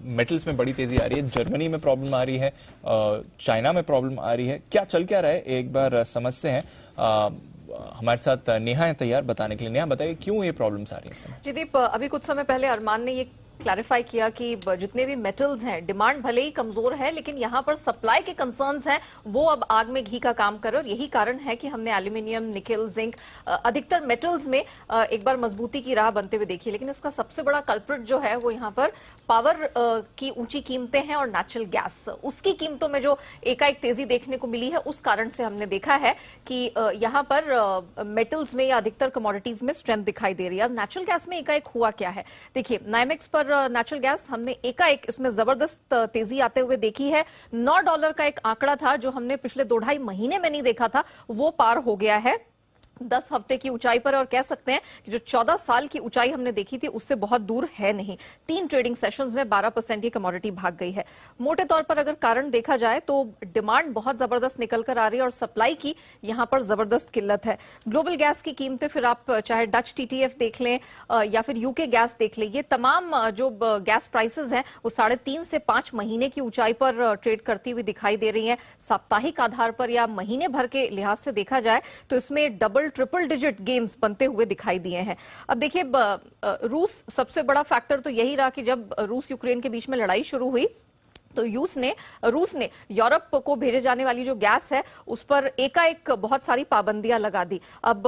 Metals में बड़ी तेजी आ रही है, जर्मनी में प्रॉब्लम आ रही है, चाइना में प्रॉब्लम आ रही है, क्या चल क्या रहा है एक बार समझते हैं। हमारे साथ नेहा है तैयार बताने के लिए। नेहा बताइए क्यों ये प्रॉब्लम्स आ रही है इस समय। जीदीप, अभी कुछ समय पहले अरमान ने ये क्लैरिफाई किया कि जितने भी मेटल्स हैं डिमांड भले ही कमजोर है लेकिन यहां पर सप्लाई के कंसर्न्स हैं वो अब आग में घी का काम कर रहे और यही कारण है कि हमने एल्यूमिनियम, निकेल, जिंक अधिकतर मेटल्स में एक बार मजबूती की राह बनते हुए देखी। लेकिन इसका सबसे बड़ा कल्प्रिट जो है वो यहां पर पावर की ऊंची कीमतें हैं और नेचुरल गैस, उसकी कीमतों में जो एकाएक तेजी देखने को मिली है उस कारण से हमने देखा है कि यहां पर मेटल्स में या अधिकतर कमोडिटीज में स्ट्रेंथ दिखाई दे रही है। अब नेचुरल गैस में एकाएक हुआ क्या है, देखिए नाइमेक्स पर नेचुरल गैस हमने एकाएक इसमें जबरदस्त तेजी आते हुए देखी है। $9 का एक आंकड़ा था जो हमने पिछले 2-2.5 महीने में नहीं देखा था, वो पार हो गया है 10 हफ्ते की ऊंचाई पर और कह सकते हैं कि जो 14 साल की ऊंचाई हमने देखी थी उससे बहुत दूर है नहीं। 3 ट्रेडिंग सेशंस में 12% की कमोडिटी भाग गई है। मोटे तौर पर अगर कारण देखा जाए तो डिमांड बहुत जबरदस्त निकल कर आ रही है और सप्लाई की यहां पर जबरदस्त किल्लत है। ग्लोबल गैस की कीमतें फिर आप चाहे डच TTF देख लें या फिर यूके गैस देख लें, ये तमाम जो गैस प्राइसेस हैं वो 3.5 से 5 महीने की ऊंचाई पर ट्रेड करती हुई दिखाई दे रही है। साप्ताहिक आधार पर या महीने भर के लिहाज से देखा जाए तो इसमें डबल ट्रिपल डिजिट गेन्स बनते हुए दिखाई दिए हैं। अब देखिए रूस सबसे बड़ा फैक्टर तो यही रहा कि जब रूस यूक्रेन के बीच में लड़ाई शुरू हुई तो रूस ने यूरोप को भेजे जाने वाली जो गैस है उस पर एकाएक बहुत सारी पाबंदियां लगा दी। अब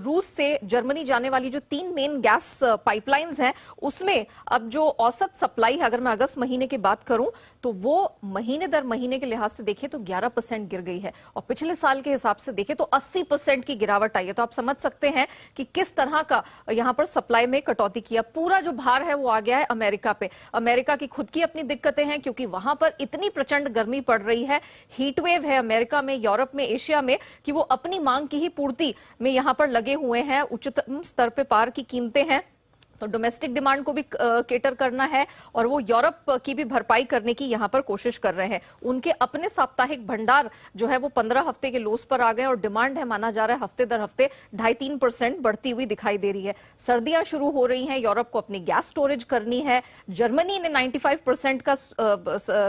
रूस से जर्मनी जाने वाली जो 3 मेन गैस पाइपलाइंस हैं उसमें अब जो औसत सप्लाई है, अगर मैं अगस्त महीने की बात करूं तो वो महीने दर महीने के लिहाज से देखें तो 11% गिर गई है और पिछले साल के हिसाब से देखें तो 80% की गिरावट आई है। तो आप समझ सकते हैं कि किस तरह का यहां पर सप्लाई में कटौती किया। पूरा जो भार है वो आ गया है अमेरिका पे। अमेरिका की खुद की अपनी दिक्कतें हैं क्योंकि वहां पर इतनी प्रचंड गर्मी पड़ रही है, हीट वेव है अमेरिका में, यूरोप में, एशिया में, कि वो अपनी मांग की ही पूर्ति में यहां पर लगे हुए हैं। उच्चतम स्तर पे पार की कीमतें हैं तो डोमेस्टिक डिमांड को भी केटर करना है और वो यूरोप की भी भरपाई करने की यहां पर कोशिश कर रहे हैं। उनके अपने साप्ताहिक भंडार जो है वो 15 हफ्ते के लोस पर आ गए और डिमांड है माना जा रहा है हफ्ते दर हफ्ते 2.5-3% बढ़ती हुई दिखाई दे रही है। सर्दियां शुरू हो रही हैं, यूरोप को अपनी गैस स्टोरेज करनी है। जर्मनी ने 95% का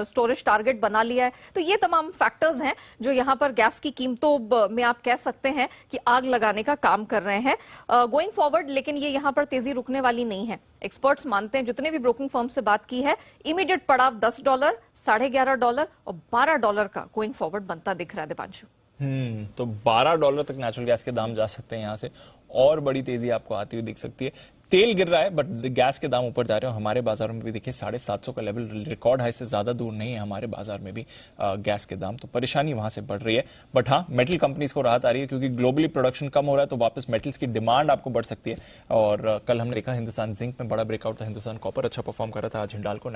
स्टोरेज टारगेट बना लिया है। तो ये तमाम फैक्टर्स हैं जो यहां पर गैस की कीमतों में आप कह सकते हैं कि आग लगाने का काम कर रहे हैं गोइंग फॉरवर्ड। लेकिन ये यहां पर तेजी रुकने वाली नहीं है। एक्सपर्ट्स मानते हैं, जितने भी ब्रोकिंग फर्म से बात की है, इमीडिएट पड़ाव $10, $11.5 और $12 का गोइंग फॉरवर्ड बनता दिख रहा है। दीपांशु, तो $12 तक नेचुरल गैस के दाम जा सकते हैं, यहां से और बड़ी तेजी आपको आती हुई दिख सकती है। तेल गिर रहा है बट गैस के दाम ऊपर जा रहे हैं। हमारे बाजारों में भी देखिए 750 का लेवल रिकॉर्ड हाई से ज्यादा दूर नहीं है हमारे बाजार में भी गैस के दाम, तो परेशानी वहां से बढ़ रही है। बट हाँ, मेटल कंपनीज को राहत आ रही है क्योंकि ग्लोबली प्रोडक्शन कम हो रहा है तो वापस मेटल्स की डिमांड आपको बढ़ सकती है। और कल हमने देखा हिंदुस्तान जिंक में बड़ा ब्रेकआउट था, हिंदुस्तान कॉपर अच्छा परफॉर्म कर रहा था, आज हिंडाल्को